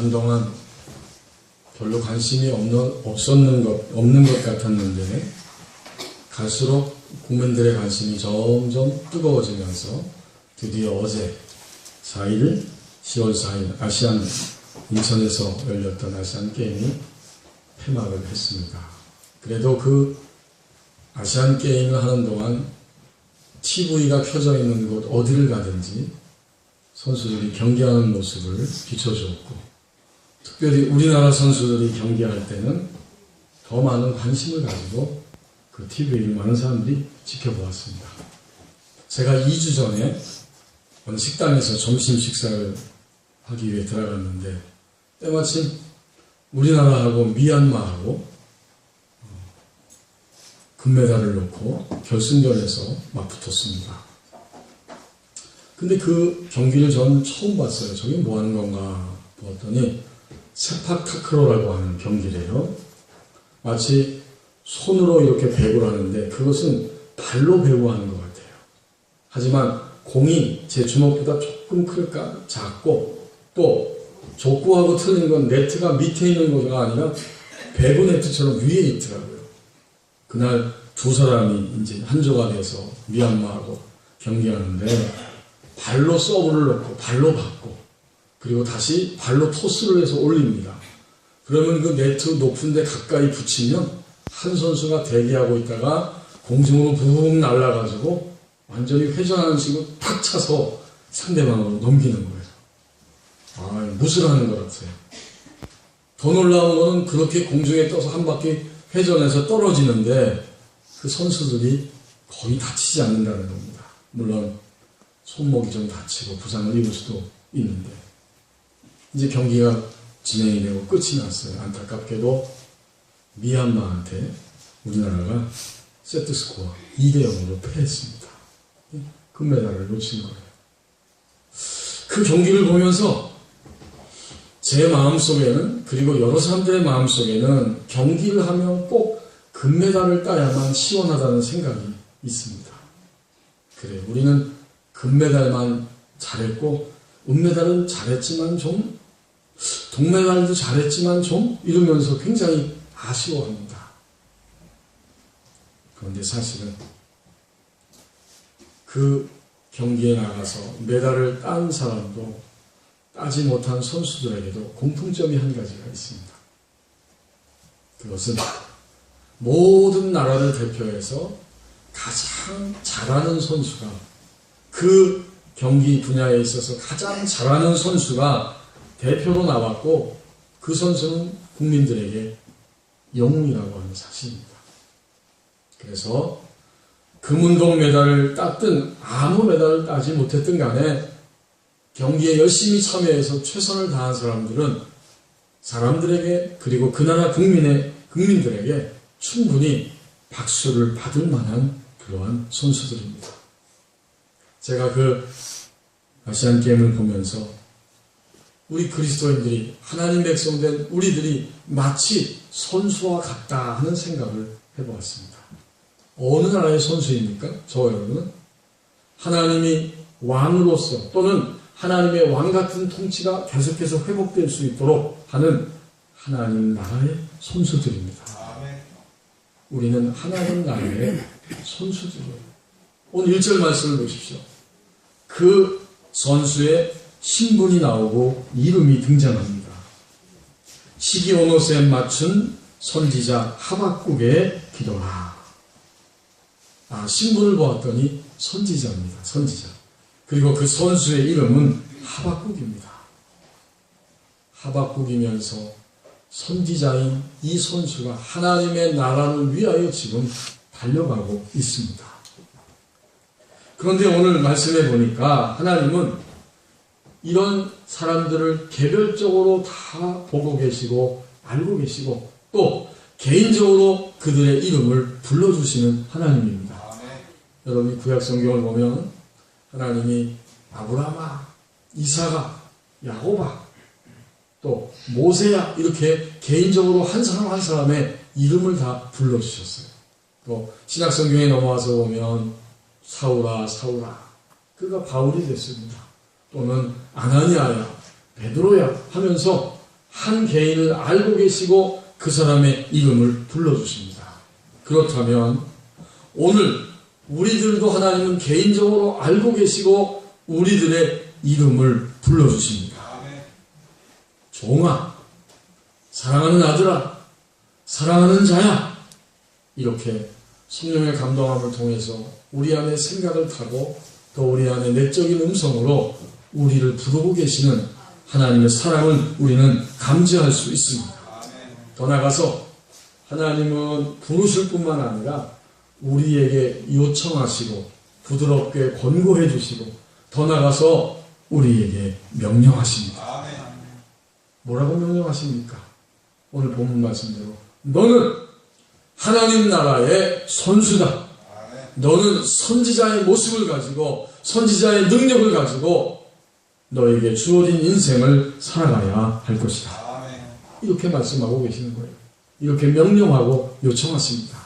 한동안 별로 관심이 없는 것 같았는데 갈수록 국민들의 관심이 점점 뜨거워지면서 드디어 어제 10월 4일 아시안 인천에서 열렸던 아시안 게임이 폐막을 했습니다. 그래도 그 아시안 게임을 하는 동안 TV가 켜져 있는 곳 어디를 가든지 선수들이 경기하는 모습을 비춰주었고, 특별히 우리나라 선수들이 경기할 때는 더 많은 관심을 가지고 그 TV를 많은 사람들이 지켜보았습니다. 제가 2주 전에 어느 식당에서 점심 식사를 하기 위해 들어갔는데 때마침 우리나라하고 미얀마하고 금메달을 놓고 결승전에서 막 붙었습니다. 근데 그 경기를 전 처음 봤어요. 저게 뭐 하는 건가 보았더니 세팍 타크로라고 하는 경기래요. 마치 손으로 이렇게 배구를 하는데 그것은 발로 배구하는 것 같아요. 하지만 공이 제 주먹보다 조금 클까? 작고, 또 족구하고 틀린 건 네트가 밑에 있는 거가 아니라 배구 네트처럼 위에 있더라고요. 그날 두 사람이 이제 한 조각에서 미얀마하고 경기하는데 발로 서브를 넣고 발로 받고 그리고 다시 발로 토스를 해서 올립니다. 그러면 그 네트 높은 데 가까이 붙이면 한 선수가 대기하고 있다가 공중으로 붕 날아가지고 완전히 회전하는 식으로 탁 차서 상대방으로 넘기는 거예요. 무술하는 것 같아요. 더 놀라운 거는 그렇게 공중에 떠서 한 바퀴 회전해서 떨어지는데 그 선수들이 거의 다치지 않는다는 겁니다. 물론 손목이 좀 다치고 부상을 입을 수도 있는데 이제 경기가 진행이 되고 끝이 났어요. 안타깝게도 미얀마한테 우리나라가 세트스코어 2대0으로 패했습니다. 금메달을 놓친 거예요. 그 경기를 보면서 제 마음속에는, 그리고 여러 사람들의 마음속에는 경기를 하면 꼭 금메달을 따야만 시원하다는 생각이 있습니다. 그래, 우리는 금메달만 잘했고 은메달은 잘했지만 좀, 동메달도 잘했지만 좀 이러면서 굉장히 아쉬워합니다. 그런데 사실은 그 경기에 나가서 메달을 딴 사람도 따지 못한 선수들에게도 공통점이 한 가지가 있습니다. 그것은 모든 나라를 대표해서 가장 잘하는 선수가, 그 경기 분야에 있어서 가장 잘하는 선수가 대표로 나왔고 그 선수는 국민들에게 영웅이라고 하는 사실입니다. 그래서 금운동 메달을 땄든 아무 메달을 따지 못했든 간에 경기에 열심히 참여해서 최선을 다한 사람들에게 그리고 그 나라 국민들에게 충분히 박수를 받을 만한 그러한 선수들입니다. 제가 그 아시안 게임을 보면서 우리 그리스도인들이, 하나님 백성된 우리들이 마치 선수와 같다 하는 생각을 해보았습니다. 어느 나라의 선수입니까? 저와 여러분은 하나님이 왕으로서 또는 하나님의 왕 같은 통치가 계속해서 회복될 수 있도록 하는 하나님 나라의 선수들입니다. 우리는 하나님 나라의 선수들이에요. 오늘 1절 말씀을 보십시오. 그 선수의 신분이 나오고 이름이 등장합니다. 시기오노스에 맞춘 선지자 하박국의 기도라. 신분을 보았더니 선지자입니다. 선지자. 그리고 그 선수의 이름은 하박국입니다. 하박국이면서 선지자인 이 선수가 하나님의 나라를 위하여 지금 달려가고 있습니다. 그런데 오늘 말씀해 보니까 하나님은 이런 사람들을 개별적으로 다 보고 계시고 알고 계시고 또 개인적으로 그들의 이름을 불러주시는 하나님입니다. 여러분이 구약성경을 보면 하나님이 아브라함아, 이삭아, 야곱아, 또 모세야 이렇게 개인적으로 한 사람 한 사람의 이름을 다 불러주셨어요. 또 신약성경에 넘어와서 보면 사울아 사울아 그가 바울이 됐습니다. 또는 아나니아야 베드로야 하면서 한 개인을 알고 계시고 그 사람의 이름을 불러주십니다. 그렇다면 오늘 우리들도 하나님은 개인적으로 알고 계시고 우리들의 이름을 불러주십니다. 종아, 사랑하는 아들아, 사랑하는 자야, 이렇게 성령의 감동함을 통해서 우리 안에 생각을 타고 또 우리 안에 내적인 음성으로 우리를 부르고 계시는 하나님의 사랑을 우리는 감지할 수 있습니다. 더 나아가서 하나님은 부르실 뿐만 아니라 우리에게 요청하시고 부드럽게 권고해 주시고 더 나아가서 우리에게 명령하십니다. 뭐라고 명령하십니까? 오늘 본문 말씀대로 너는 하나님 나라의 선수다. 너는 선지자의 모습을 가지고 선지자의 능력을 가지고 너에게 주어진 인생을 살아가야 할 것이다. 이렇게 말씀하고 계시는 거예요. 이렇게 명령하고 요청하십니다.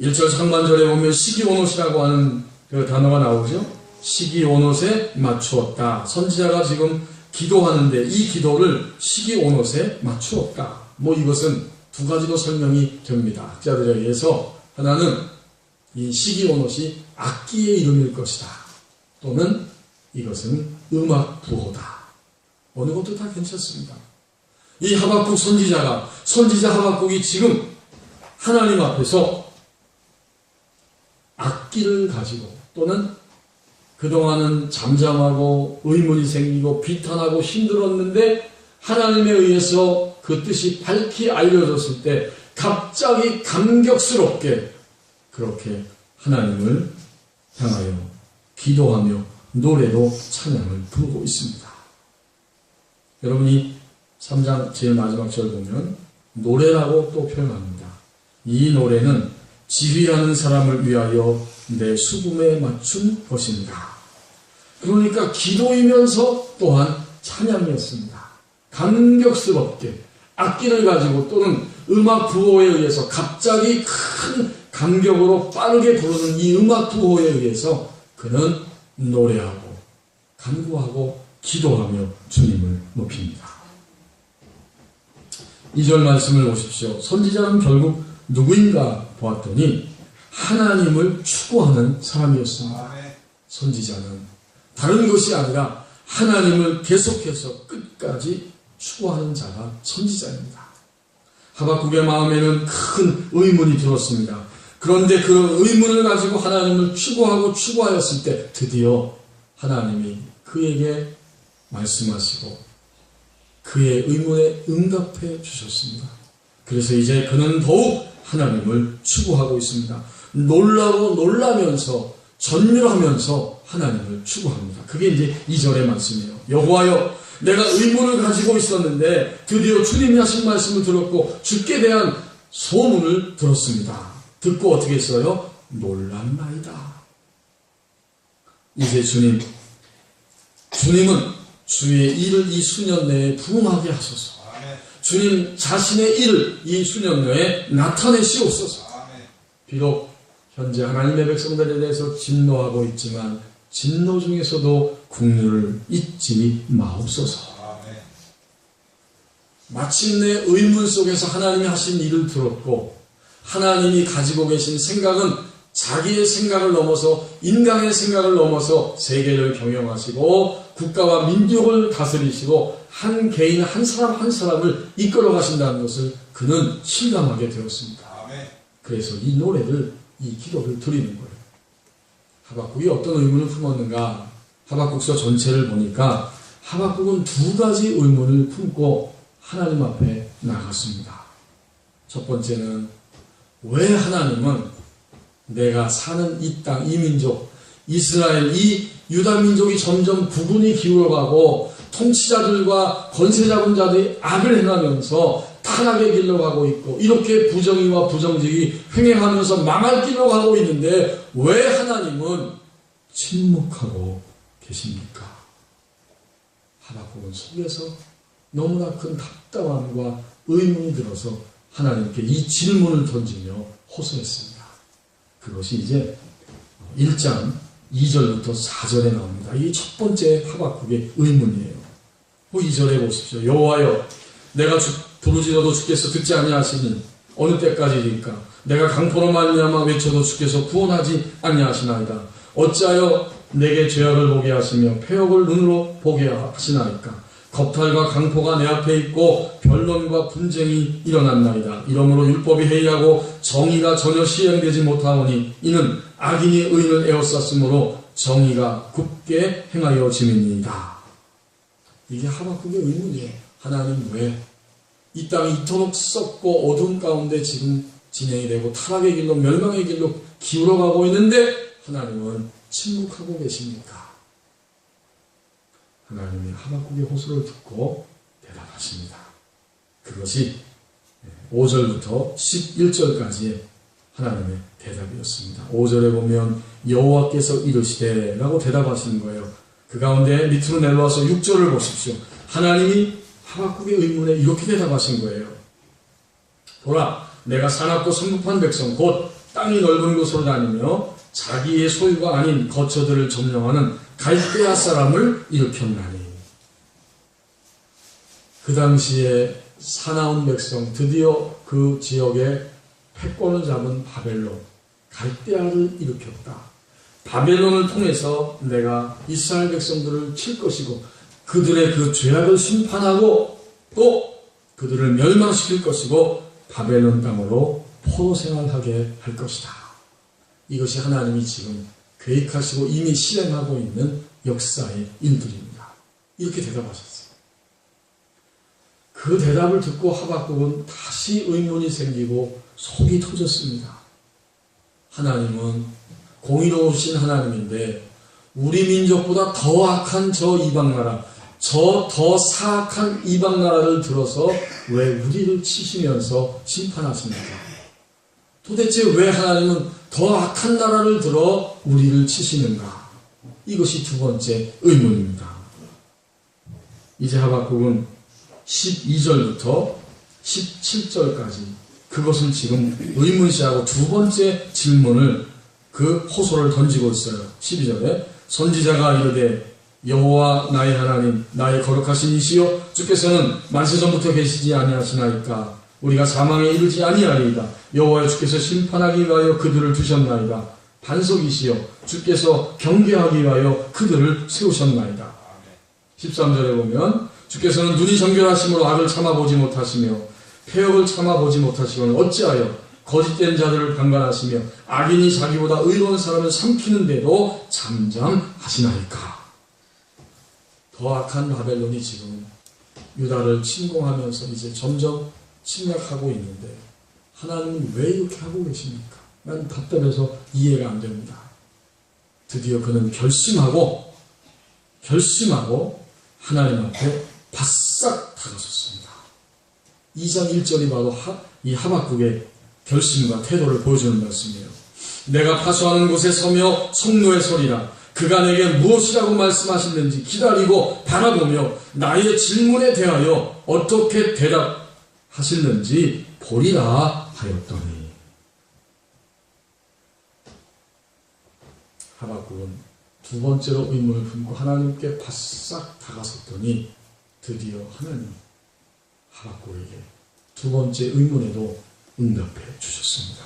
1절 상반절에 보면 시기오노시라고 하는 그 단어가 나오죠. 시기오노에 맞추었다. 선지자가 지금 기도하는데 이 기도를 시기오노에 맞추었다. 이것은 두 가지로 설명이 됩니다. 학자들에 의해서 하나는 이 시기오노시 악기의 이름일 것이다. 또는 이것은 음악 부호다. 어느 것도 다 괜찮습니다. 이 하박국 선지자 하박국이 지금 하나님 앞에서 악기를 가지고 또는 그동안은 잠잠하고 의문이 생기고 비탄하고 힘들었는데 하나님에 의해서 그 뜻이 밝히 알려졌을 때 갑자기 감격스럽게 그렇게 하나님을 향하여 기도하며 노래로 찬양을 부르고 있습니다. 여러분이 3장 제일 마지막 절 보면 노래라고 또 표현합니다. 이 노래는 지휘하는 사람을 위하여 내 수금에 맞춘 것입니다. 그러니까 기도이면서 또한 찬양이었습니다. 감격스럽게 악기를 가지고 또는 음악 부호에 의해서 갑자기 큰 감격으로 빠르게 부르는 이 음악 부호에 의해서 그는 노래하고 간구하고 기도하며 주님을 높입니다. 2절 말씀을 보십시오. 선지자는 결국 누구인가 보았더니 하나님을 추구하는 사람이었습니다. 선지자는 다른 것이 아니라 하나님을 계속해서 끝까지 추구하는 자가 선지자입니다. 하박국의 마음에는 큰 의문이 들었습니다. 그런데 그 의문을 가지고 하나님을 추구하였을 때 드디어 하나님이 그에게 말씀하시고 그의 의문에 응답해 주셨습니다. 그래서 이제 그는 더욱 하나님을 추구하고 있습니다. 놀라면서 전율하면서 하나님을 추구합니다. 그게 이제 2절의 말씀이에요. 여호와여, 내가 의문을 가지고 있었는데 드디어 주님이 하신 말씀을 들었고 주께 대한 소문을 들었습니다. 듣고 어떻게 했어요? 놀랐나이다. 이제 주님은 주의 일을 이 수년 내에 부응하게 하소서. 주님 자신의 일을 이 수년 내에 나타내시옵소서. 비록 현재 하나님의 백성들에 대해서 진노하고 있지만 진노 중에서도 긍휼을 잊지 마옵소서. 마침내 의문 속에서 하나님이 하신 일을 들었고 하나님이 가지고 계신 생각은 자기의 생각을 넘어서 인간의 생각을 넘어서 세계를 경영하시고 국가와 민족을 다스리시고 한 개인 한 사람 한 사람을 이끌어 가신다는 것을 그는 실감하게 되었습니다. 그래서 이 노래를 이 기도를 드리는 거예요. 하박국이 어떤 의문을 품었는가? 하박국서 전체를 보니까 하박국은 두 가지 의문을 품고 하나님 앞에 나갔습니다. 첫 번째는 왜 하나님은 내가 사는 이 땅, 이 민족, 이스라엘, 이 유다 민족이 점점 부분이 기울어가고 통치자들과 권세 잡은 자들이 악을 행하면서 타락의 길로 가고 있고 이렇게 부정의와 부정직이 횡행하면서 망할 길로 가고 있는데 왜 하나님은 침묵하고 계십니까? 하박국은 속에서 너무나 큰 답답함과 의문이 들어서 하나님께 이 질문을 던지며 호소했습니다. 그것이 이제 1장 2절부터 4절에 나옵니다. 이게 첫 번째 하박국의 의문이에요. 2절에 보십시오. 여호와여, 내가 부르짖어도 주께서 듣지 아니하시니 어느 때까지일까? 내가 강포로 말미암아 외쳐도 주께서 구원하지 아니하시나이다. 어찌하여 내게 죄악을 보게 하시며 패역을 눈으로 보게 하시나이까? 겁탈과 강포가 내 앞에 있고 변론과 분쟁이 일어났나이다. 이러므로 율법이 해이하고 정의가 전혀 시행되지 못하오니 이는 악인이 의인을 에워쌌으므로 정의가 굳게 행하여 짐이니이다. 이게 하박국의 의문이에요. 하나님 왜 이 땅이 이토록 썩고 어두운 가운데 지금 진행이 되고 타락의 길로 멸망의 길로 기울어가고 있는데 하나님은 침묵하고 계십니까? 하나님이 하박국의 호소를 듣고 대답하십니다. 그것이 5절부터 11절까지의 하나님의 대답이었습니다. 5절에 보면 여호와께서 이르시되 라고 대답하시는 거예요. 그 가운데 밑으로 내려와서 6절을 보십시오. 하나님이 하박국의 의문에 이렇게 대답하신 거예요. 보라, 내가 사납고 성급한 백성 곧 땅이 넓은 곳으로 다니며 자기의 소유가 아닌 거처들을 점령하는 갈대아 사람을 일으켰나니. 그 당시에 사나운 백성, 드디어 그 지역에 패권을 잡은 바벨론, 갈대아를 일으켰다. 바벨론을 통해서 내가 이스라엘 백성들을 칠 것이고 그들의 그 죄악을 심판하고 또 그들을 멸망시킬 것이고 바벨론 땅으로 포로 생활하게 할 것이다. 이것이 하나님이 지금 계획하시고 이미 실행하고 있는 역사의 일들입니다. 이렇게 대답하셨어요. 그 대답을 듣고 하박국은 다시 의문이 생기고 속이 터졌습니다. 하나님은 공의로우신 하나님인데 우리 민족보다 더 악한 저 이방나라, 저 더 사악한 이방나라를 들어서 왜 우리를 치시면서 심판하십니까? 도대체 왜 하나님은 더 악한 나라를 들어 우리를 치시는가? 이것이 두 번째 의문입니다. 이제 하박국은 12절부터 17절까지 그것을 지금 의문시하고 두 번째 질문을 그 호소를 던지고 있어요. 12절에 선지자가 이르되 여호와 나의 하나님 나의 거룩하신 이시여 주께서는 만세전부터 계시지 아니하시나이까? 우리가 사망에 이르지 아니하리이다. 여호와여 주께서 심판하기 위하여 그들을 두셨나이다. 반석이시여 주께서 경계하기 위하여 그들을 세우셨나이다. 13절에 보면 주께서는 눈이 정결하심으로 악을 참아보지 못하시며 패역을 참아보지 못하시거늘 어찌하여 거짓된 자들을 강간하시며 악인이 자기보다 의로운 사람을 삼키는데도 잠잠하시나이까? 더 악한 바벨론이 지금 유다를 침공하면서 이제 점점 침략하고 있는데 하나님은 왜 이렇게 하고 계십니까? 난 답답해서 이해가 안 됩니다. 드디어 그는 결심하고 하나님 앞에 바싹 다가섰습니다. 2장 1절이 바로 이 하박국의 결심과 태도를 보여주는 말씀이에요. 내가 파수하는 곳에 서며 성노의 소리라. 그가 내게 무엇이라고 말씀하시는지 기다리고 바라보며 나의 질문에 대하여 어떻게 대답하시는지 보리라 하였더니. 하박국은 두 번째로 의문을 품고 하나님께 바싹 다가섰더니 드디어 하나님 하박국에게 두 번째 의문에도 응답해 주셨습니다.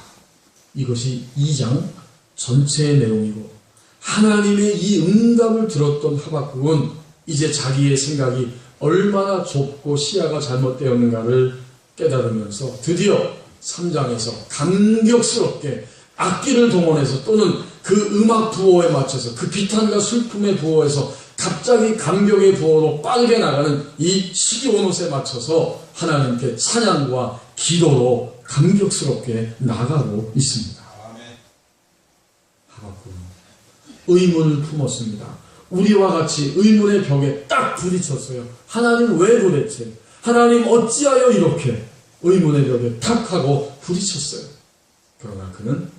이것이 2장 전체의 내용이고 하나님의 이 응답을 들었던 하박국은 이제 자기의 생각이 얼마나 좁고 시야가 잘못되었는가를 깨달으면서 드디어 3장에서 감격스럽게 악기를 동원해서 또는 그 음악 부호에 맞춰서 그 비탄과 슬픔의 부호에서 갑자기 감격의 부호로 빠르게 나가는 이 시기온옷에 맞춰서 하나님께 찬양과 기도로 감격스럽게 나가고 있습니다. 하박국은 의문을 품었습니다. 우리와 같이 의문의 벽에 딱 부딪혔어요. 하나님 왜 도대체? 하나님 어찌하여 이렇게? 의문의 벽에 탁 하고 부딪혔어요. 그러나 그는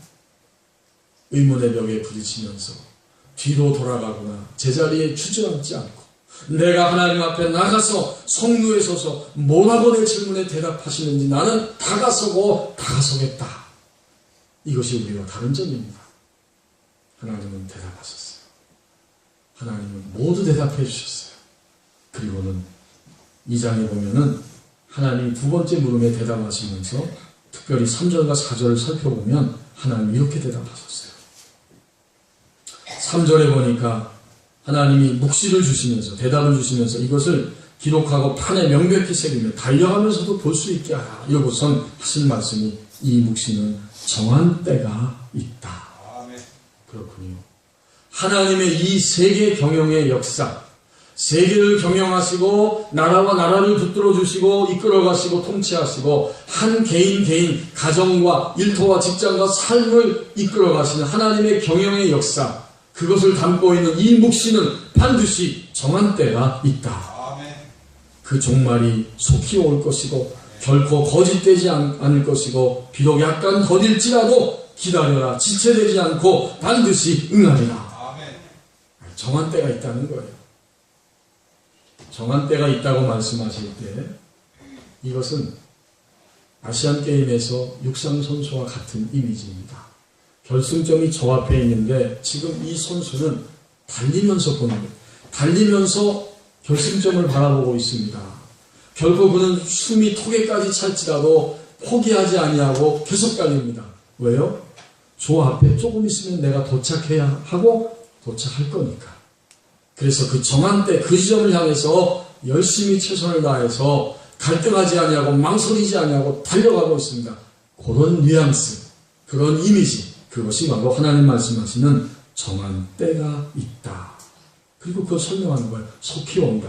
의문의 벽에 부딪히면서 뒤로 돌아가거나 제자리에 주저앉지 않고 내가 하나님 앞에 나가서 성루에 서서 뭐라고 내 질문에 대답하시는지 나는 다가서겠다. 이것이 우리와 다른 점입니다. 하나님은 대답하셨어요. 하나님은 모두 대답해 주셨어요. 그리고는 2장에 보면은 하나님이 두 번째 물음에 대답하시면서 특별히 3절과 4절을 살펴보면 하나님이 이렇게 대답하셨어요. 3절에 보니까 하나님이 묵시를 주시면서 대답을 주시면서 이것을 기록하고 판에 명백히 새기며 달려가면서도 볼 수 있게 하라. 이러고선 하신 말씀이 이 묵시는 정한 때가 있다. 그렇군요. 하나님의 이 세계 경영의 역사, 세계를 경영하시고 나라와 나라를 붙들어 주시고 이끌어 가시고 통치하시고 한 개인 가정과 일터와 직장과 삶을 이끌어 가시는 하나님의 경영의 역사, 그것을 담고 있는 이 묵시는 반드시 정한 때가 있다. 그 종말이 속히 올 것이고 결코 거짓되지 않을 것이고 비록 약간 더딜지라도 기다려라. 지체되지 않고 반드시 응하리라. 정한 때가 있다는 거예요. 정한 때가 있다고 말씀하실 때 이것은 아시안게임에서 육상 선수와 같은 이미지입니다. 결승점이 저 앞에 있는데 지금 이 선수는 달리면서 보는 거예요. 달리면서 결승점을 바라보고 있습니다. 결국 그는 숨이 턱에까지 찰지라도 포기하지 아니하고 계속 달립니다. 왜요? 저 앞에 조금 있으면 내가 도착해야 하고 도착할 거니까. 그래서 그 정한 때 그 지점을 향해서 열심히 최선을 다해서 갈등하지 아니하고 망설이지 아니하고 달려가고 있습니다. 그런 뉘앙스, 그런 이미지, 그것이 바로 하나님 말씀하시는 정한 때가 있다. 그리고 그걸 설명하는 거예요. 속히 온다.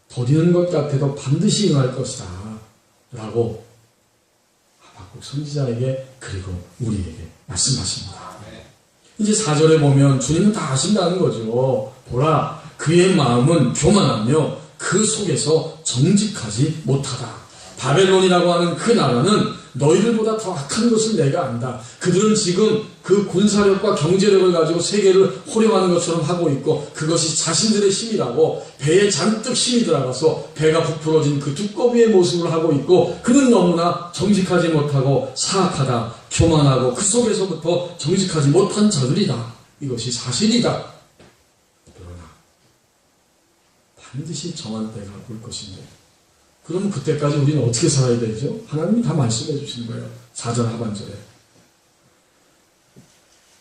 더디는 것 같아도 반드시 응할 것이다. 라고 하박국 선지자에게 그리고 우리에게 말씀하십니다. 이제 4절에 보면 주님은 다 아신다는 거죠. 보라, 그의 마음은 교만하며 그 속에서 정직하지 못하다. 바벨론이라고 하는 그 나라는 너희들보다 더 악한 것을 내가 안다. 그들은 지금 그 군사력과 경제력을 가지고 세계를 호령하는 것처럼 하고 있고 그것이 자신들의 힘이라고 배에 잔뜩 힘이 들어가서 배가 부풀어진 그 두꺼비의 모습을 하고 있고 그는 너무나 정직하지 못하고 사악하다, 교만하고 그 속에서부터 정직하지 못한 자들이다. 이것이 사실이다. 그러나 반드시 정한 때가 올 것인데 그럼 그때까지 우리는 어떻게 살아야 되죠? 하나님이 다 말씀해 주시는 거예요. 4절 하반절에.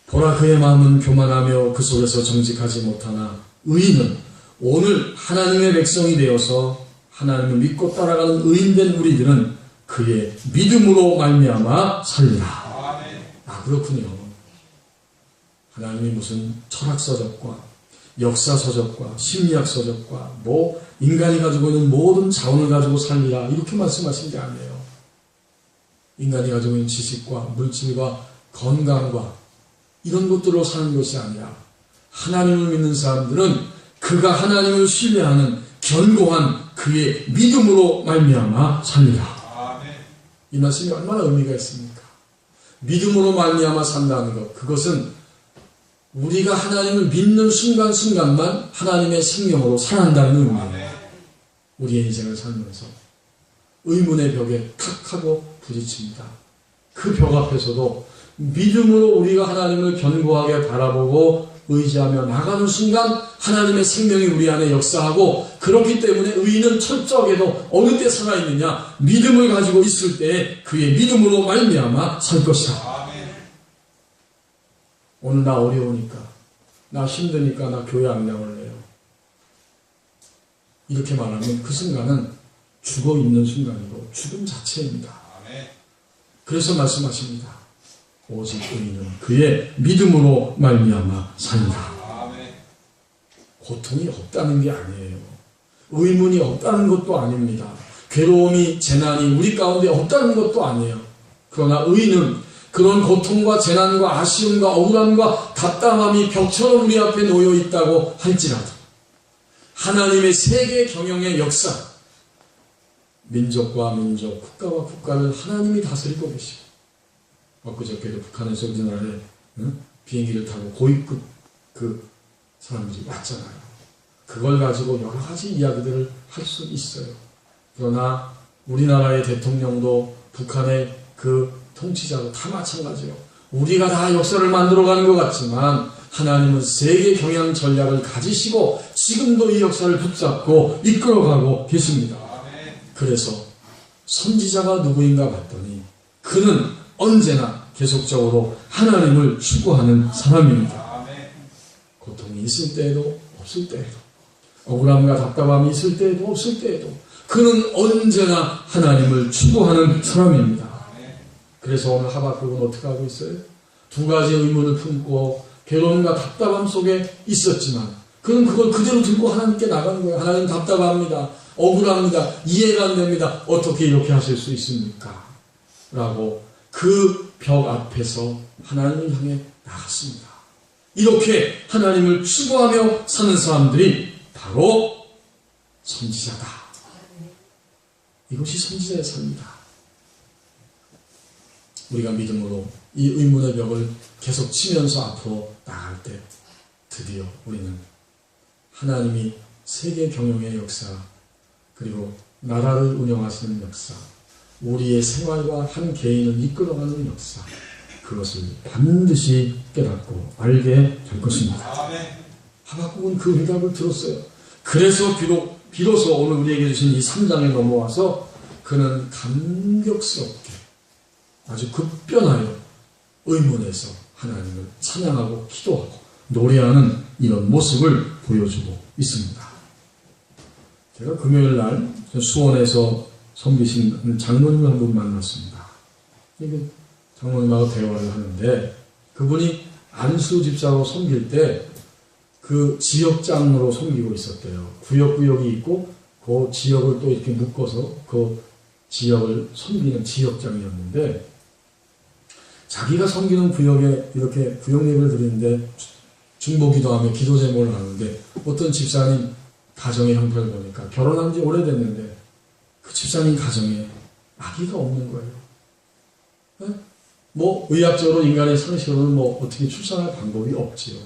보라, 그의 마음은 교만하며 그 속에서 정직하지 못하나 의인은 오늘 하나님의 백성이 되어서 하나님을 믿고 따라가는 의인된 우리들은 그의 믿음으로 말미암아 살리라. 아, 그렇군요. 하나님이 무슨 철학서적과 역사서적과 심리학서적과 인간이 가지고 있는 모든 자원을 가지고 살리라 이렇게 말씀하신 게 아니에요. 인간이 가지고 있는 지식과 물질과 건강과 이런 것들로 사는 것이 아니라 하나님을 믿는 사람들은 그가 하나님을 신뢰하는 견고한 그의 믿음으로 말미암아 살리라. 이 말씀이 얼마나 의미가 있습니까? 믿음으로 말미암아 산다는 것, 그것은 우리가 하나님을 믿는 순간순간만 하나님의 생명으로 살아난다는 의미예요. 우리의 인생을 살면서 의문의 벽에 탁 하고 부딪힙니다. 그 벽 앞에서도 믿음으로 우리가 하나님을 견고하게 바라보고 의지하며 나가는 순간 하나님의 생명이 우리 안에 역사하고 그렇기 때문에 의인은 철저하게도 어느 때 살아있느냐? 믿음을 가지고 있을 때 그의 믿음으로 말미암아 설 것이다. 오늘 나 어려우니까, 나 힘드니까 나 교회 안 나올래요. 이렇게 말하면 그 순간은 죽어 있는 순간이고 죽음 자체입니다. 그래서 말씀하십니다. 오직 의인은 그의 믿음으로 말미암아 산다. 고통이 없다는 게 아니에요. 의문이 없다는 것도 아닙니다. 괴로움이, 재난이 우리 가운데 없다는 것도 아니에요. 그러나 의인은 그런 고통과 재난과 아쉬움과 억울함과 답답함이 벽처럼 우리 앞에 놓여 있다고 할지라도 하나님의 세계 경영의 역사, 민족과 민족, 국가와 국가를 하나님이 다스리고 계시고 엊그저께도 북한에서 우리나라에 비행기를 타고 고위급 그 사람들이 왔잖아요. 그걸 가지고 여러 가지 이야기들을 할 수 있어요. 그러나 우리나라의 대통령도 북한의 그 통치자도 다 마찬가지예요. 우리가 다 역사를 만들어가는 것 같지만 하나님은 세계 경영 전략을 가지시고 지금도 이 역사를 붙잡고 이끌어가고 계십니다. 그래서 선지자가 누구인가 봤더니 그는 언제나 계속적으로 하나님을 추구하는 사람입니다. 고통이 있을 때에도 없을 때에도, 억울함과 답답함이 있을 때에도 없을 때에도 그는 언제나 하나님을 추구하는 사람입니다. 그래서 오늘 하박국은 어떻게 하고 있어요? 두 가지 의문을 품고 괴로움과 답답함 속에 있었지만 그는 그걸 그대로 들고 하나님께 나가는 거예요. 하나님 답답합니다. 억울합니다. 이해가 안 됩니다. 어떻게 이렇게 하실 수 있습니까? 라고 그 벽 앞에서 하나님을 향해 나갔습니다. 이렇게 하나님을 추구하며 사는 사람들이 바로 선지자다. 이것이 선지자의 삶이다. 우리가 믿음으로 이 의문의 벽을 계속 치면서 앞으로 나갈 때 드디어 우리는 하나님이 세계 경영의 역사, 그리고 나라를 운영하시는 역사, 우리의 생활과 한 개인을 이끌어가는 역사, 그것을 반드시 깨닫고 알게 될 것입니다. 하박국은 그 응답을 들었어요. 그래서 비로소 오늘 우리에게 주신 이 3장에 넘어와서 그는 감격스럽게 아주 급변하여 의문에서 하나님을 찬양하고 기도하고 노래하는 이런 모습을 보여주고 있습니다. 제가 금요일 날 수원에서 섬기신 장로님을 한 분 만났습니다. 장로님하고 대화를 하는데 그분이 안수 집사로 섬길 때 그 지역장으로 섬기고 있었대요. 구역이 있고 그 지역을 또 이렇게 묶어서 그 지역을 섬기는 지역장이었는데 자기가 섬기는 구역에 이렇게 구역 예배를 드리는데 중보기도하며 기도 제목을 하는데 어떤 집사님 가정의 형편을 보니까 결혼한 지 오래됐는데 그 집사님 가정에 아기가 없는 거예요. 네? 뭐 의학적으로 인간의 상식으로는 뭐 어떻게 출산할 방법이 없지요.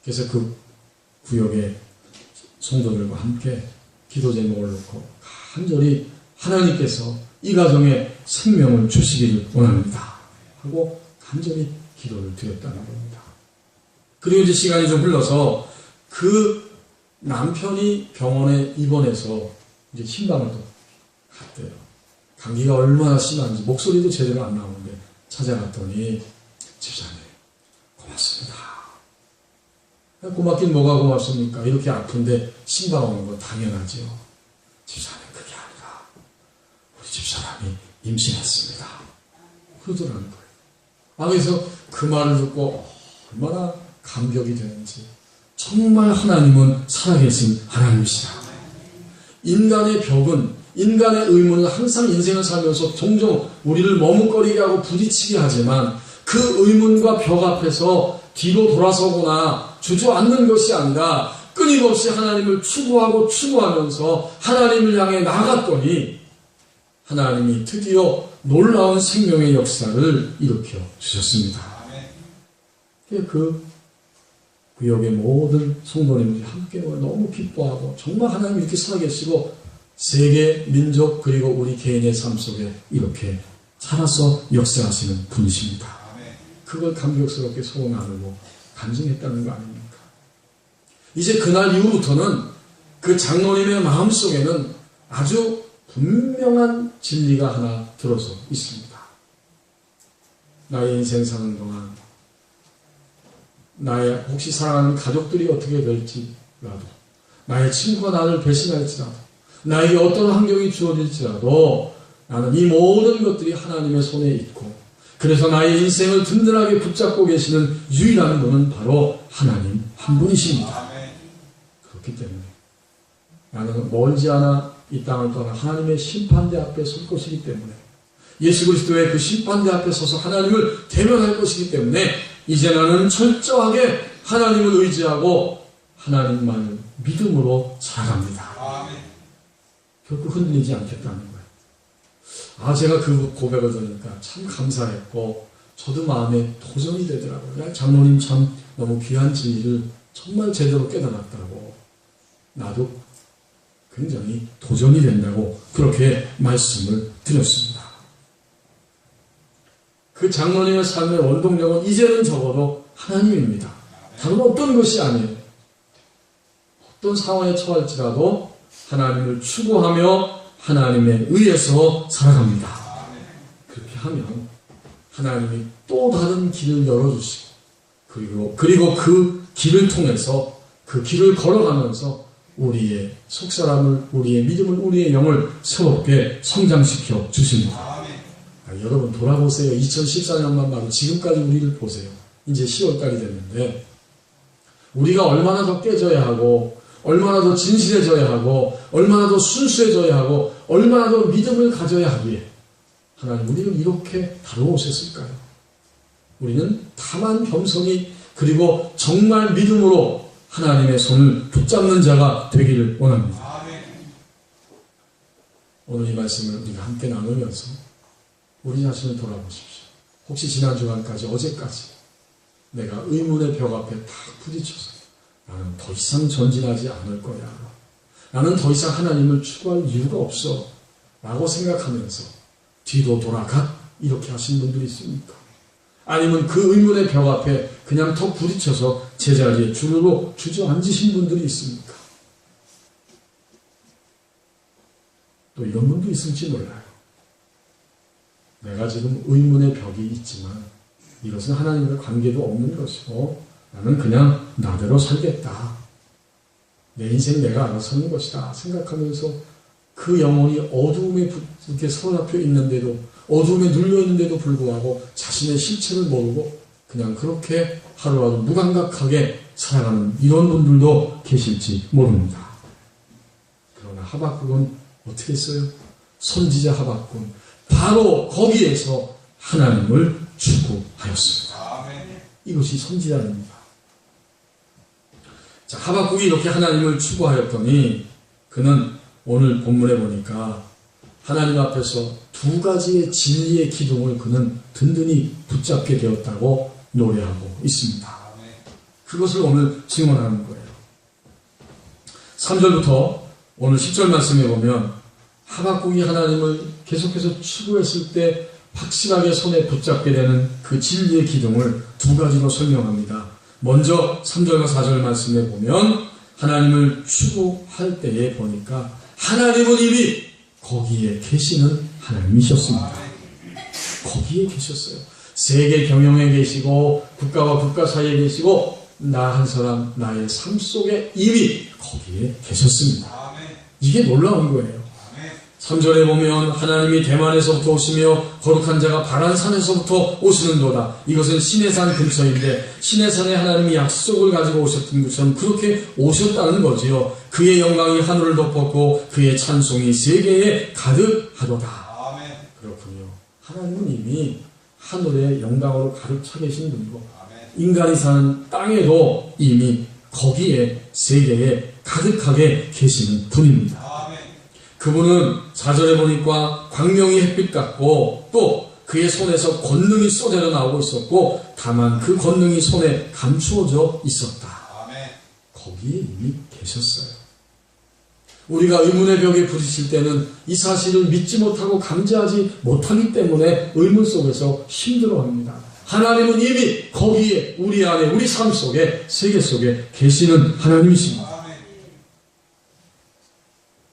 그래서 그 구역의 성도들과 함께 기도 제목을 놓고 간절히 하나님께서 이 가정에 생명을 주시기를 원합니다 하고 간절히 기도를 드렸다는 겁니다. 그리고 이제 시간이 좀 흘러서 그 남편이 병원에 입원해서 이제 신방을 또 갔대요. 감기가 얼마나 심한지 목소리도 제대로 안 나오는데 찾아갔더니 집사님 고맙습니다. 고맙긴 뭐가 고맙습니까? 이렇게 아픈데 신방 오는 건 당연하지요. 집사님 그게 아니라 우리 집사람이 임신했습니다. 그러더라는 거예요. 그래서 그 말을 듣고 얼마나 감격이 되는지 정말 하나님은 살아계신 하나님이시다. 인간의 벽은 인간의 의문은 항상 인생을 살면서 종종 우리를 머뭇거리게 하고 부딪히게 하지만 그 의문과 벽 앞에서 뒤로 돌아서거나 주저앉는 것이 아니라 끊임없이 하나님을 추구하면서 하나님을 향해 나갔더니 하나님이 드디어 놀라운 생명의 역사를 일으켜 주셨습니다. 그 구역의 모든 성도님들이 함께 너무 기뻐하고 정말 하나님이 이렇게 살아계시고 세계, 민족 그리고 우리 개인의 삶 속에 이렇게 살아서 역사하시는 분이십니다. 그걸 감격스럽게 소원 나누고 간증했다는 거 아닙니까? 이제 그날 이후부터는 그 장로님의 마음속에는 아주 분명한 진리가 하나 들어서 있습니다. 나의 인생 사는 동안 나의 혹시 사랑하는 가족들이 어떻게 될지라도 나의 친구가 나를 배신할지라도 나에게 어떤 환경이 주어질지라도 나는 이 모든 것들이 하나님의 손에 있고 그래서 나의 인생을 든든하게 붙잡고 계시는 유일한 분은 바로 하나님 한 분이십니다. 그렇기 때문에 나는 멀지 않아 이 땅을 떠나 하나님의 심판대 앞에 설 것이기 때문에 예수 그리스도의 그 심판대 앞에 서서 하나님을 대면할 것이기 때문에 이제 나는 철저하게 하나님을 의지하고 하나님만을 믿음으로 살아갑니다. 결코 흔들리지 않겠다는 거예요. 제가 그 고백을 들으니까 참 감사했고 저도 마음에 도전이 되더라고요. 장로님 참 너무 귀한 진리를 정말 제대로 깨달았다고 나도 굉장히 도전이 된다고 그렇게 말씀을 드렸습니다. 그 장로님의 삶의 원동력은 이제는 적어도 하나님입니다. 다른 어떤 것이 아니에요. 어떤 상황에 처할지라도 하나님을 추구하며 하나님에 의해서 살아갑니다. 그렇게 하면 하나님이 또 다른 길을 열어주시고 그리고 그 길을 통해서 그 길을 걸어가면서 우리의 속사람을, 우리의 믿음을, 우리의 영을 새롭게 성장시켜 주십니다. 여러분 돌아보세요. 2014년만 봐도 지금까지 우리를 보세요. 이제 10월달이 됐는데 우리가 얼마나 더 깨져야 하고 얼마나 더 진실해져야 하고 얼마나 더 순수해져야 하고 얼마나 더 믿음을 가져야 하기에 하나님 우리를 이렇게 다루오셨을까요? 우리는 다만 겸손히 그리고 정말 믿음으로 하나님의 손을 붙잡는 자가 되기를 원합니다. 오늘 이 말씀을 우리가 함께 나누면서 우리 자신을 돌아보십시오. 혹시 지난 주간까지 어제까지 내가 의문의 벽 앞에 탁 부딪혀서 나는 더 이상 전진하지 않을 거야. 나는 더 이상 하나님을 추구할 이유가 없어. 라고 생각하면서 뒤로 돌아가? 이렇게 하신 분들이 있습니까? 아니면 그 의문의 벽 앞에 그냥 더 부딪혀서 제자리에 주르륵 주저앉으신 분들이 있습니까? 또 이런 분도 있을지 몰라요. 내가 지금 의문의 벽이 있지만 이것은 하나님과 관계도 없는 것이고 나는 그냥 나대로 살겠다. 내 인생 내가 알아서 사는 것이다 생각하면서 그 영혼이 어두움에 이렇게 사로잡혀 있는데도 어두움에 눌려 있는데도 불구하고 자신의 실체를 모르고 그냥 그렇게 하루하루 무감각하게 살아가는 이런 분들도 계실지 모릅니다. 그러나 하박국은 어떻게 했어요? 선지자 하박국은 바로 거기에서 하나님을 추구하였습니다. 이것이 선지자입니다. 자, 하박국이 이렇게 하나님을 추구하였더니 그는 오늘 본문에 보니까 하나님 앞에서 두 가지의 진리의 기둥을 그는 든든히 붙잡게 되었다고 노래하고 있습니다. 그것을 오늘 증언하는 거예요. 3절부터 오늘 10절 말씀에 보면 하박국이 하나님을 계속해서 추구했을 때 확실하게 손에 붙잡게 되는 그 진리의 기둥을 두 가지로 설명합니다. 먼저 3절과 4절 말씀에 보면 하나님을 추구할 때에 보니까 하나님은 이미 거기에 계시는 하나님이셨습니다. 거기에 계셨어요. 세계 경영에 계시고 국가와 국가 사이에 계시고 나 한 사람 나의 삶 속에 이미 거기에 계셨습니다. 이게 놀라운 거예요. 3절에 보면 하나님이 대만에서부터 오시며 거룩한 자가 바란산에서부터 오시는도다. 이것은 시내산 근처인데 시내산에 하나님이 약속을 가지고 오셨던 것처럼 그렇게 오셨다는 거지요. 그의 영광이 하늘을 덮었고 그의 찬송이 세계에 가득하도다. 그렇군요. 하나님은 이미 하늘의 영광으로 가득 차 계신 분이고 인간이 사는 땅에도 이미 거기에 세계에 가득하게 계시는 분입니다. 그분은 4절에 보니까 광명이 햇빛 같고 또 그의 손에서 권능이 쏟아져 나오고 있었고 다만 그 권능이 손에 감추어져 있었다. 거기에 이미 계셨어요. 우리가 의문의 벽에 부딪힐 때는 이 사실을 믿지 못하고 감지하지 못하기 때문에 의문 속에서 힘들어합니다. 하나님은 이미 거기에 우리 안에 우리 삶 속에 세계 속에 계시는 하나님이십니다.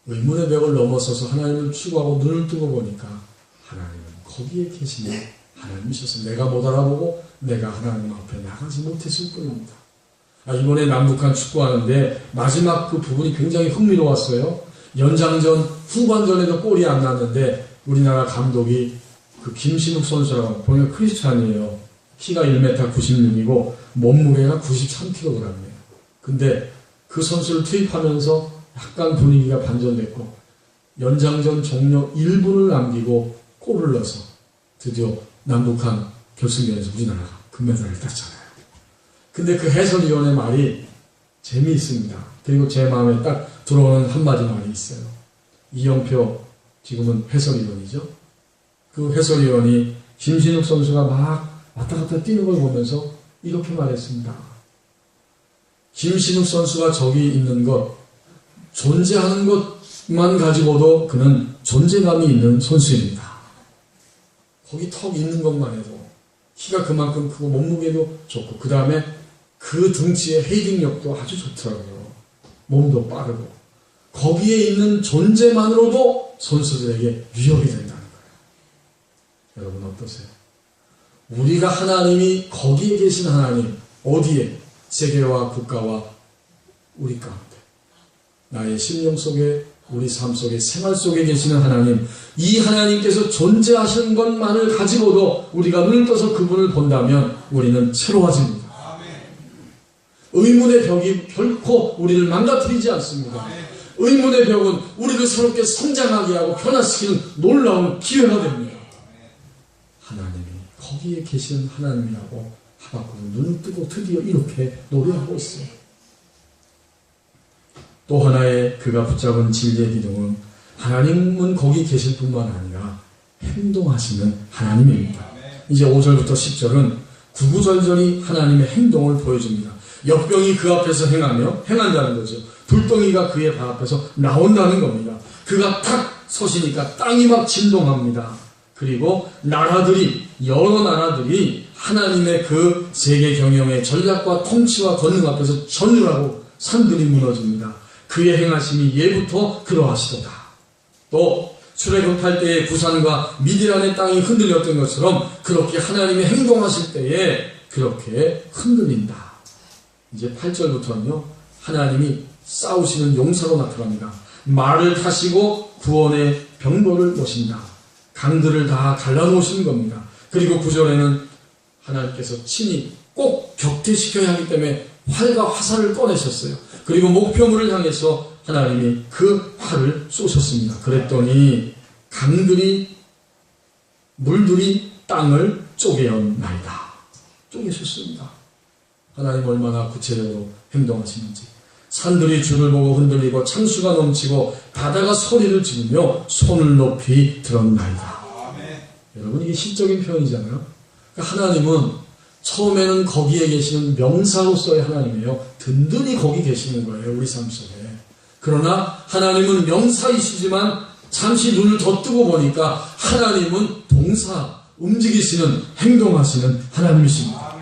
의문의 벽을 넘어서서 하나님을 추구하고 눈을 뜨고 보니까 하나님은 거기에 계시는 하나님이셔서 내가 못 알아보고 내가 하나님 앞에 나가지 못했을 뿐입니다. 이번에 남북한 축구하는데 마지막 그 부분이 굉장히 흥미로웠어요. 연장전 후반전에도 골이 안 났는데 우리나라 감독이 그 김신욱 선수라고 보니까 크리스찬이에요. 키가 1m 96이고 몸무게가 93kg이에요. 근데 그 선수를 투입하면서 약간 분위기가 반전됐고 연장전 종료 1분을 남기고 골을 넣어서 드디어 남북한 결승전에서 우리나라가 금메달을 땄잖아요. 근데 그 해설위원의 말이 재미있습니다. 그리고 제 마음에 딱 들어오는 한마디 말이 있어요. 이영표 지금은 해설위원이죠. 그 해설위원이 김신욱 선수가 막 왔다 갔다 뛰는 걸 보면서 이렇게 말했습니다. 김신욱 선수가 저기 있는 것 존재하는 것만 가지고도 그는 존재감이 있는 선수입니다. 거기 턱 있는 것만 해도 키가 그만큼 크고 몸무게도 좋고 그 다음에 그 등치의 헤딩력도 아주 좋더라고요. 몸도 빠르고 거기에 있는 존재만으로도 선수들에게 위협이 된다는 거예요. 여러분 어떠세요? 우리가 하나님이 거기에 계신 하나님, 어디에? 세계와 국가와 우리 가운데, 나의 심령 속에, 우리 삶 속에, 생활 속에 계시는 하나님, 이 하나님께서 존재하시는 것만을 가지고도 우리가 눈을 떠서 그분을 본다면 우리는 새로워집니다. 의문의 벽이 결코 우리를 망가뜨리지 않습니다. 의문의 벽은 우리를 새롭게 성장하게 하고 변화시키는 놀라운 기회가 됩니다. 하나님이 거기에 계시는 하나님이라고 하박국은 눈을 뜨고 드디어 이렇게 노래하고 있어요. 또 하나의 그가 붙잡은 진리의 기둥은 하나님은 거기 계실 뿐만 아니라 행동하시는 하나님입니다. 이제 5절부터 10절은 구구절절히 하나님의 행동을 보여줍니다. 역병이 그 앞에서 행한다는 거죠. 불덩이가 그의 발 앞에서 나온다는 겁니다. 그가 탁 서시니까 땅이 막 진동합니다. 그리고 여러 나라들이 하나님의 그 세계 경영의 전략과 통치와 권능 앞에서 전율하고 산들이 무너집니다. 그의 행하심이 예부터 그러하시도다. 또 출애굽할 때의 구산과 미디안의 땅이 흔들렸던 것처럼 그렇게 하나님이 행동하실 때에 그렇게 흔들린다. 이제 8절부터는요, 하나님이 싸우시는 용사로 나타납니다. 말을 타시고 구원의 병거를 모신다. 강들을 다 갈라놓으시는 겁니다. 그리고 9절에는 하나님께서 친히 꼭 격퇴시켜야 하기 때문에 활과 화살을 꺼내셨어요. 그리고 목표물을 향해서 하나님이 그 활을 쏘셨습니다. 그랬더니 물들이 땅을 쪼개었나이다. 쪼개셨습니다. 하나님 얼마나 구체적으로 행동하시는지. 산들이 주를 보고 흔들리고 창수가 넘치고 바다가 소리를 지르며 손을 높이 들었나이다. 여러분, 이게 시적인 표현이잖아요. 그러니까 하나님은 처음에는 거기에 계시는 명사로서의 하나님이에요. 든든히 거기 계시는 거예요, 우리 삶 속에. 그러나 하나님은 명사이시지만 잠시 눈을 더 뜨고 보니까 하나님은 동사, 움직이시는, 행동하시는 하나님이십니다.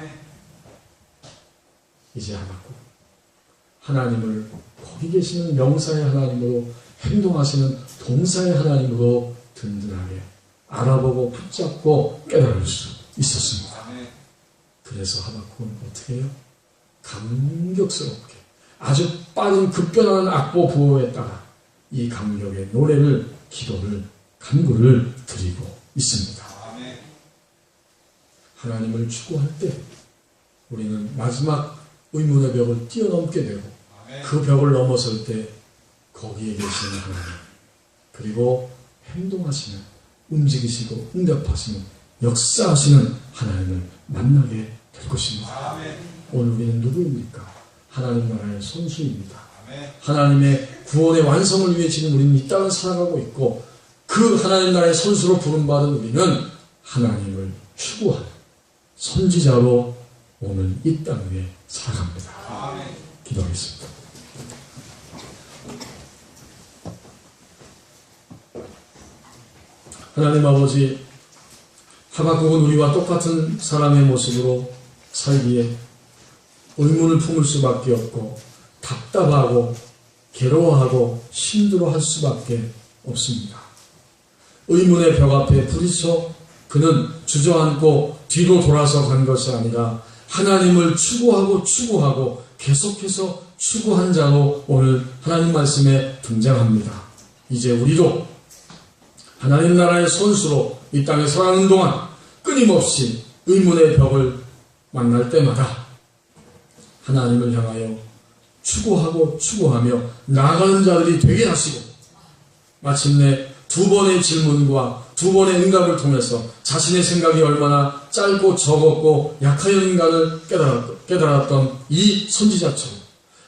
이제 하박국, 하나님을 거기 계시는 명사의 하나님으로, 행동하시는 동사의 하나님으로 든든하게 알아보고 붙잡고 깨달을 수 있었습니다. 그래서 하박국은 어떻게 해요? 감격스럽게 아주 빠른 급변하는 악보 부호에 따라 이 감격의 노래를, 기도를, 간구를 드리고 있습니다. 하나님을 추구할 때 우리는 마지막 의문의 벽을 뛰어넘게 되고 그 벽을 넘어설 때 거기에 계시는 하나님, 그리고 행동하시는, 움직이시고 응답하시는, 역사하시는 하나님을 만나게 될 것입니다. 오늘 우리는 누구입니까? 하나님 나라의 선수입니다. 하나님의 구원의 완성을 위해 지금 우리는 이 땅을 살아가고 있고, 그 하나님 나라의 선수로 부름받은 우리는 하나님을 추구하는 선지자로 오늘 이 땅 위에 살아갑니다. 기도하겠습니다. 하나님 아버지, 하박국은 우리와 똑같은 사람의 모습으로 살기에 의문을 품을 수밖에 없고 답답하고 괴로워하고 힘들어할 수밖에 없습니다. 의문의 벽 앞에 부딪혀 그는 주저앉고 뒤로 돌아서 간 것이 아니라 하나님을 추구하고 계속해서 추구한 자로 오늘 하나님 말씀에 등장합니다. 이제 우리도 하나님 나라의 선수로 이 땅에 살아가는 동안 끊임없이 의문의 벽을 만날 때마다 하나님을 향하여 추구하며 나아가는 자들이 되게 하시고, 마침내 두 번의 질문과 두 번의 응답을 통해서 자신의 생각이 얼마나 짧고 적었고 약하였는가를 깨달았던 이 선지자처럼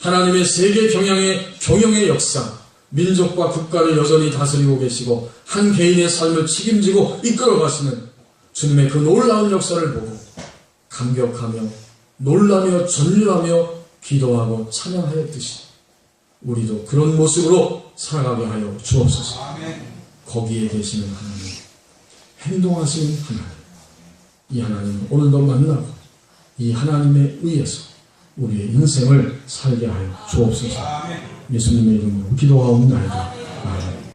하나님의 세계 경영의 역사, 민족과 국가를 여전히 다스리고 계시고 한 개인의 삶을 책임지고 이끌어가시는 주님의 그 놀라운 역사를 보고 감격하며 놀라며 전율하며 기도하고 찬양하였듯이 우리도 그런 모습으로 살아가게 하여 주옵소서. 거기에 계시는 하나님, 행동하시는 하나님, 이 하나님 오늘도 만나고 이 하나님에 의해서 우리의 인생을 살게 하여 주옵소서. 예수님의 이름으로 기도하옵나이다. 아멘.